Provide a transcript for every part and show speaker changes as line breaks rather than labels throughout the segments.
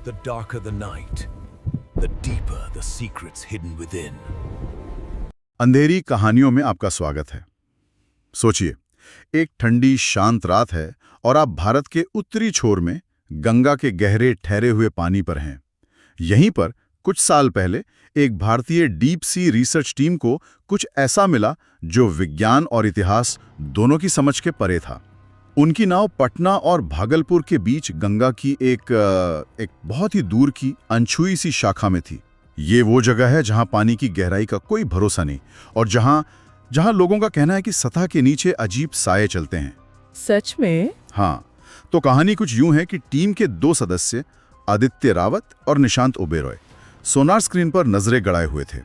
The darker the night, the deeper the secrets hidden within.
अंधेरी कहानियों में आपका स्वागत है। सोचिए, एक ठंडी शांत रात है और आप भारत के उत्तरी छोर में गंगा के गहरे ठहरे हुए पानी पर हैं। यहीं पर कुछ साल पहले एक भारतीय डीप सी रिसर्च टीम को कुछ ऐसा मिला जो विज्ञान और इतिहास दोनों की समझ के परे था। उनकी नाव पटना और भागलपुर के बीच गंगा की एक बहुत ही दूर की अनछुई सी शाखा में थी। ये वो जगह है जहां पानी की गहराई का कोई भरोसा नहीं और जहां लोगों का कहना है कि सतह के नीचे अजीब साये चलते हैं।
सच में?
हाँ, तो कहानी कुछ यूं है कि टीम के 2 सदस्य आदित्य रावत और निशांत ओबेरॉय सोनार स्क्रीन पर नजरें गड़ाए हुए थे।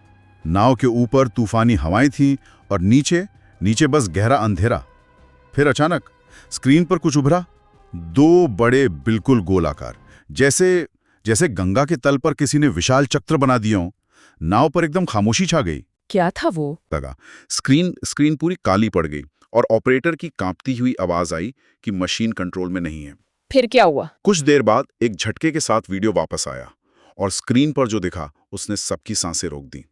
नाव के ऊपर तूफानी हवाएं थीं और नीचे बस गहरा अंधेरा। फिर अचानक स्क्रीन पर कुछ उभरा, 2 बड़े बिल्कुल गोलाकार, जैसे गंगा के तल पर किसी ने विशाल चक्र बना दिया हो। नाव पर एकदम खामोशी छा गई।
क्या था वो?
लगा स्क्रीन पूरी काली पड़ गई और ऑपरेटर की कांपती हुई आवाज आई कि मशीन कंट्रोल में नहीं है।
फिर क्या हुआ?
कुछ देर बाद एक झटके के साथ वीडियो वापस आया और स्क्रीन पर जो दिखा उसने सबकी सांसें रोक दी।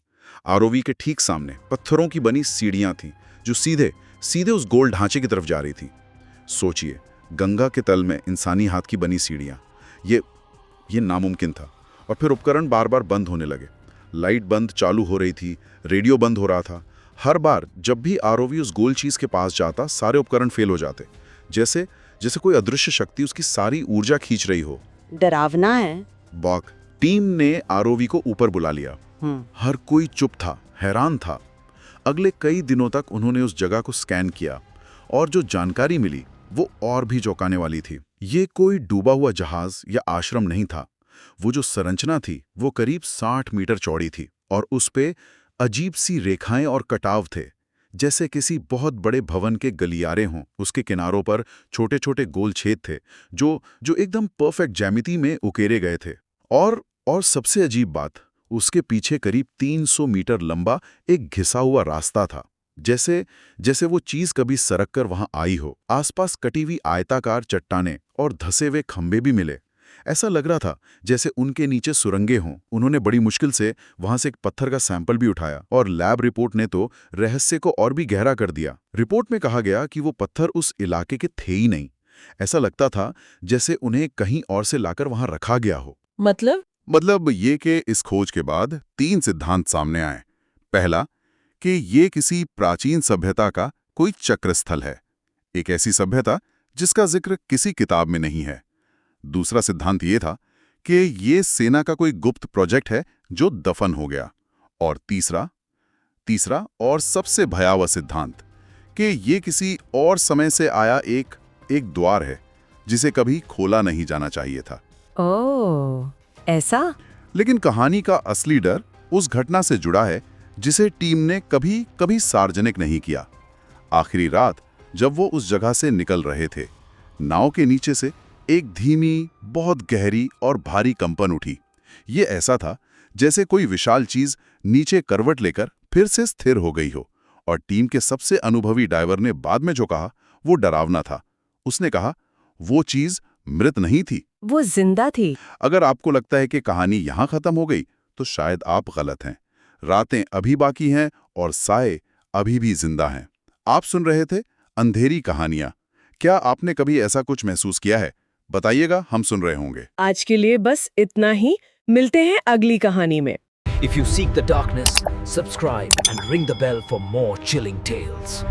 आरओवी के ठीक सामने पत्थरों की बनी सीढ़ियां थीं जो सीधे उस गोल ढांचे की तरफ जा रही थी। सोचिए, गंगा के तल में इंसानी हाथ की बनी सीढ़ियां, ये नामुमकिन था। और फिर उपकरण बार बार बंद होने लगे। लाइट बंद चालू हो रही थी, रेडियो बंद हो रहा था। हर बार जब भी आरओवी उस गोल चीज के पास जाता, सारे उपकरण फेल हो जाते, जैसे कोई अदृश्य शक्ति उसकी सारी ऊर्जा खींच रही हो।
डरावना है।
बॉक टीम ने आरओवी को ऊपर बुला लिया। हर कोई चुप था, हैरान था। अगले कई दिनों तक उन्होंने उस जगह को स्कैन किया और जो जानकारी मिली वो और भी चौंकाने वाली थी। ये कोई डूबा हुआ जहाज या आश्रम नहीं था। वो जो संरचना थी वो करीब 60 मीटर चौड़ी थी और उस पे अजीब सी रेखाएं और कटाव थे, जैसे किसी बहुत बड़े भवन के गलियारे हों। उसके किनारों पर छोटे छोटे गोल छेद थे जो एकदम परफेक्ट ज्यामिति में उकेरे गए थे। और सबसे अजीब बात, उसके पीछे करीब 300 मीटर लंबा एक घिसा हुआ रास्ता था, जैसे वो चीज कभी सरक कर वहां आई हो। आसपास कटी हुई आयताकार चट्टानें और धसे हुए खंभे भी मिले। ऐसा लग रहा था जैसे उनके नीचे सुरंगें हों। उन्होंने बड़ी मुश्किल से वहां से एक पत्थर का सैंपल भी उठाया और लैब रिपोर्ट ने तो रहस्य को और भी गहरा कर दिया। रिपोर्ट में कहा गया कि वो पत्थर उस इलाके के थे ही नहीं। ऐसा लगता था जैसे उन्हें कहीं और से लाकर वहां रखा गया हो।
मतलब
ये कि इस खोज के बाद 3 सिद्धांत सामने आए। पहला, कि ये किसी प्राचीन सभ्यता का कोई चक्रस्थल है, एक ऐसी सभ्यता जिसका जिक्र किसी किताब में नहीं है। दूसरा सिद्धांत ये था कि ये सेना का कोई गुप्त प्रोजेक्ट है जो दफन हो गया। और तीसरा और सबसे भयावह सिद्धांत कि ये किसी और समय से आया एक द्वार है जिसे कभी खोला नहीं जाना चाहिए था।
ओह, ऐसा?
लेकिन कहानी का असली डर उस घटना से जुड़ा है जिसे टीम ने कभी सार्वजनिक नहीं किया। आखिरी रात जब वो उस जगह से निकल रहे थे, नाव के नीचे से एक धीमी, बहुत गहरी और भारी कंपन उठी। ये ऐसा था जैसे कोई विशाल चीज नीचे करवट लेकर फिर से स्थिर हो गई हो। और टीम के सबसे अनुभवी डाइवर ने बाद में जो कहा वो डरावना था। उसने कहा, वो चीज मृत नहीं थी,
वो जिंदा थी।
अगर आपको लगता है कि कहानी यहां खत्म हो गई तो शायद आप गलत हैं। रातें अभी बाकी हैं और साए अभी भी जिंदा हैं। आप सुन रहे थे अंधेरी कहानियां। क्या आपने कभी ऐसा कुछ महसूस किया है? बताइएगा, हम सुन रहे होंगे।
आज के लिए बस इतना ही। मिलते हैं अगली कहानी में।
If you seek the darkness, subscribe and ring the bell for more chilling tales.